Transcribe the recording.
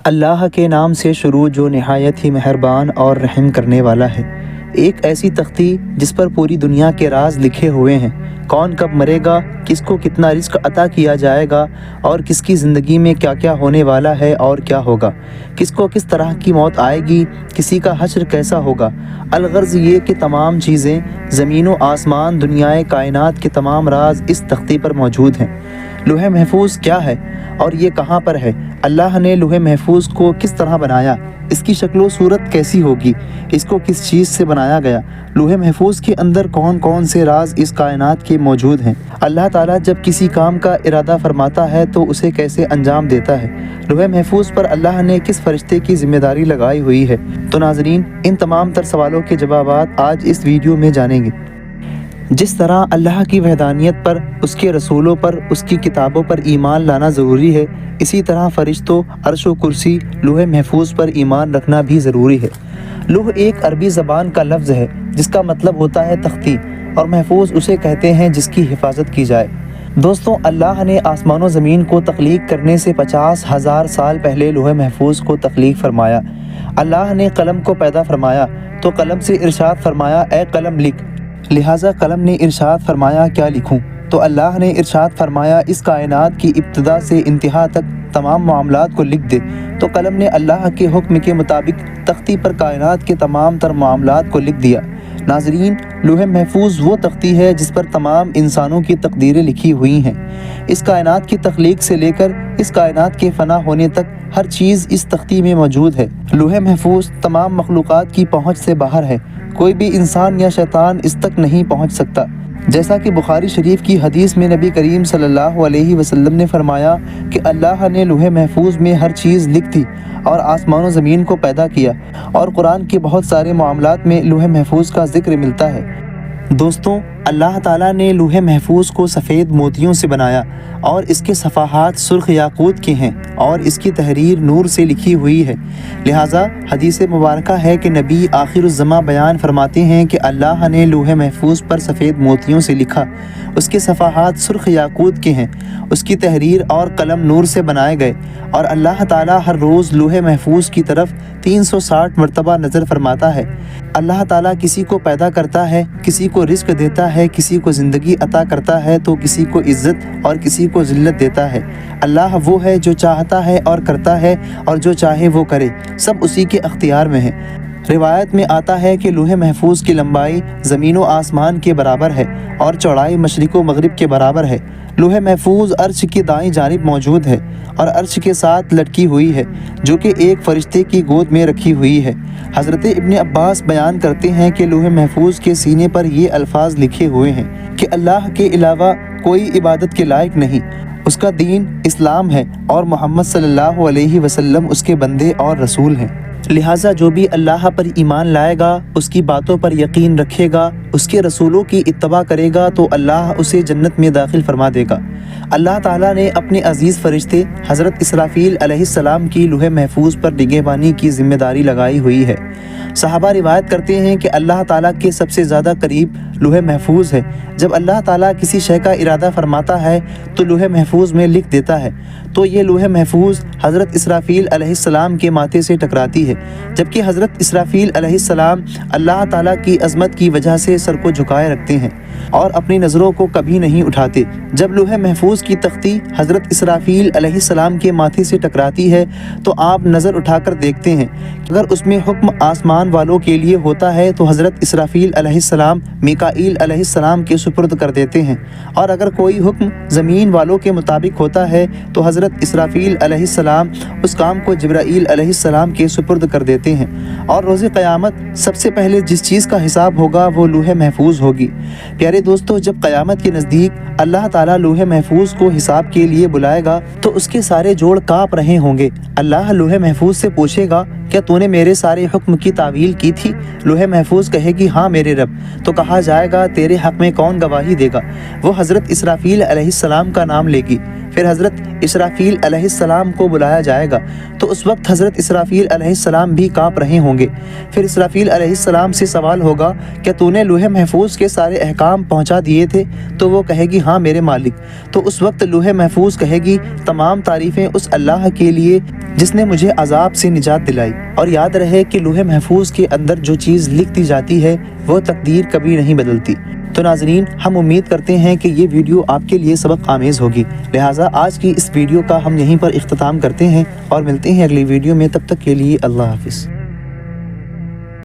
اللہ کے نام سے شروع جو نہایت ہی مہربان اور رحم کرنے والا ہے۔ ایک ایسی تختی جس پر پوری دنیا کے راز لکھے ہوئے ہیں، کون کب مرے گا، کس کو کتنا رزق عطا کیا جائے گا، اور کس کی زندگی میں کیا کیا ہونے والا ہے اور کیا ہوگا، کس کو کس طرح کی موت آئے گی، کسی کا حشر کیسا ہوگا۔ الغرض یہ کہ تمام چیزیں، زمین و آسمان، دنیائے کائنات کے تمام راز اس تختی پر موجود ہیں۔ لوح محفوظ کیا ہے اور یہ کہاں پر ہے؟ اللہ نے لوح محفوظ کو کس طرح بنایا؟ اس کی شکل و صورت کیسی ہوگی؟ اس کو کس چیز سے بنایا گیا؟ لوح محفوظ کے اندر کون کون سے راز اس کائنات کے موجود ہیں؟ اللہ تعالیٰ جب کسی کام کا ارادہ فرماتا ہے تو اسے کیسے انجام دیتا ہے؟ لوح محفوظ پر اللہ نے کس فرشتے کی ذمہ داری لگائی ہوئی ہے؟ تو ناظرین، ان تمام تر سوالوں کے جوابات آج اس ویڈیو میں جانیں گے۔ جس طرح اللہ کی وحدانیت پر، اس کے رسولوں پر، اس کی کتابوں پر ایمان لانا ضروری ہے، اسی طرح فرشتوں، عرش و کرسی، لوح محفوظ پر ایمان رکھنا بھی ضروری ہے۔ لوح ایک عربی زبان کا لفظ ہے جس کا مطلب ہوتا ہے تختی، اور محفوظ اسے کہتے ہیں جس کی حفاظت کی جائے۔ دوستوں، اللہ نے آسمان و زمین کو تخلیق کرنے سے 50,000 سال پہلے لوح محفوظ کو تخلیق فرمایا۔ اللہ نے قلم کو پیدا فرمایا تو قلم سے ارشاد فرمایا، اے قلم لکھ۔ لہٰذا قلم نے ارشاد فرمایا، کیا لکھوں؟ تو اللہ نے ارشاد فرمایا، اس کائنات کی ابتدا سے انتہا تک تمام معاملات کو لکھ دے۔ تو قلم نے اللہ کے حکم کے مطابق تختی پر کائنات کے تمام تر معاملات کو لکھ دیا۔ ناظرین، لوح محفوظ وہ تختی ہے جس پر تمام انسانوں کی تقدیریں لکھی ہوئی ہیں۔ اس کائنات کی تخلیق سے لے کر اس کائنات کے فنا ہونے تک ہر چیز اس تختی میں موجود ہے۔ لوح محفوظ تمام مخلوقات کی پہنچ سے باہر ہے، کوئی بھی انسان یا شیطان اس تک نہیں پہنچ سکتا۔ جیسا کہ بخاری شریف کی حدیث میں نبی کریم صلی اللہ علیہ وسلم نے فرمایا کہ اللہ نے لوح محفوظ میں ہر چیز لکھ دی اور آسمان و زمین کو پیدا کیا، اور قرآن کے بہت سارے معاملات میں لوح محفوظ کا ذکر ملتا ہے۔ دوستوں، اللہ تعالیٰ نے لوح محفوظ کو سفید موتیوں سے بنایا، اور اس کے صفحات سرخ یاقوت کے ہیں، اور اس کی تحریر نور سے لکھی ہوئی ہے۔ لہٰذا حدیث مبارکہ ہے کہ نبی آخر الزماں بیان فرماتے ہیں کہ اللہ نے لوح محفوظ پر سفید موتیوں سے لکھا، اس کے صفحات سرخ یاقوت کے ہیں، اس کی تحریر اور قلم نور سے بنائے گئے، اور اللہ تعالیٰ ہر روز لوح محفوظ کی طرف 360 مرتبہ نظر فرماتا ہے۔ اللہ تعالیٰ کسی کو پیدا کرتا ہے، کسی کو رزق دیتا ہے، کسی کو زندگی عطا کرتا ہے تو کسی کو عزت اور کسی کو ذلت دیتا ہے۔ اللہ وہ ہے جو چاہتا ہے اور کرتا ہے، اور جو چاہے وہ کرے، سب اسی کے اختیار میں ہے۔ روایت میں آتا ہے کہ لوح محفوظ کی لمبائی زمین و آسمان کے برابر ہے، اور چوڑائی مشرق و مغرب کے برابر ہے۔ لوح محفوظ عرش کی دائیں جانب موجود ہے، اور عرش کے ساتھ لٹکی ہوئی ہے، جو کہ ایک فرشتے کی گود میں رکھی ہوئی ہے۔ حضرت ابن عباس بیان کرتے ہیں کہ لوح محفوظ کے سینے پر یہ الفاظ لکھے ہوئے ہیں کہ اللہ کے علاوہ کوئی عبادت کے لائق نہیں، اس کا دین اسلام ہے، اور محمد صلی اللہ علیہ وسلم اس کے بندے اور رسول ہیں۔ لہٰذا جو بھی اللہ پر ایمان لائے گا، اس کی باتوں پر یقین رکھے گا، اس کے رسولوں کی اتباع کرے گا، تو اللہ اسے جنت میں داخل فرما دے گا۔ اللہ تعالیٰ نے اپنے عزیز فرشتے حضرت اسرافیل علیہ السلام کی لوح محفوظ پر نگہبانی کی ذمہ داری لگائی ہوئی ہے۔ صحابہ روایت کرتے ہیں کہ اللہ تعالیٰ کے سب سے زیادہ قریب لوح محفوظ ہے۔ جب اللہ تعالیٰ کسی شے کا ارادہ فرماتا ہے تو لوح محفوظ میں لکھ دیتا ہے، تو یہ لوح محفوظ حضرت اسرافیل علیہ السلام کے ماتھے سے ٹکراتی ہے، جبکہ حضرت اسرافیل علیہ السلام اللہ تعالیٰ کی عظمت کی وجہ سے سر کو جھکائے رکھتے ہیں اور اپنی نظروں کو کبھی نہیں اٹھاتے۔ جب لوح محفوظ کی تختی حضرت اسرافیل علیہ السلام کے ماتھے سے ٹکراتی ہے تو آپ نظر اٹھا کر دیکھتے ہیں، اگر اس میں حکم آسمان والوں کے لیے ہوتا ہے تو حضرت اسرافیل علیہ السلام میکائیل علیہ السلام کے سپرد کر دیتے ہیں، اور اگر کوئی حکم زمین والوں کے مطابق ہوتا ہے تو حضرت اسرافیل علیہ السلام اس کام کو جبرائیل علیہ السلام کے سپرد کر دیتے ہیں، اور روز قیامت سب سے پہلے جس چیز کا حساب ہوگا وہ لوح محفوظ ہوگی۔ پیارے دوستو، جب قیامت کے نزدیک اللہ تعالیٰ لوح محفوظ کو حساب کے لیے بلائے گا تو اس کے سارے جوڑ کانپ رہے ہوں گے۔ اللہ لوح محفوظ سے پوچھے گا، کیا تو نے میرے سارے حکم کی تعویل کی تھی؟ لوح محفوظ کہے گی، ہاں میرے رب۔ تو کہا جائے گا، تیرے حق میں کون گواہی دے گا؟ وہ حضرت اسرافیل علیہ السلام کا نام لے گی۔ پھر حضرت اسرافیل علیہ السلام کو بلایا جائے گا تو اس وقت حضرت اسرافیل علیہ السلام بھی کانپ رہے ہوں گے۔ پھر اسرافیل علیہ السلام سے سوال ہوگا کیا تو نے لوح محفوظ کے سارے احکام پہنچا دیے تھے؟ تو وہ کہے گی ہاں میرے مالک۔ تو اس وقت لوح محفوظ کہے گی تمام تعریفیں اس اللہ کے لیے جس نے مجھے عذاب سے نجات دلائی۔ اور یاد رہے کہ لوح محفوظ کے اندر جو چیز لکھ دی جاتی ہے وہ تقدیر کبھی نہیں بدلتی۔ تو ناظرین، ہم امید کرتے ہیں کہ یہ ویڈیو آپ کے لیے سبق آمیز ہوگی، لہٰذا آج کی اس ویڈیو کا ہم یہیں پر اختتام کرتے ہیں اور ملتے ہیں اگلی ویڈیو میں۔ تب تک کے لیے اللہ حافظ۔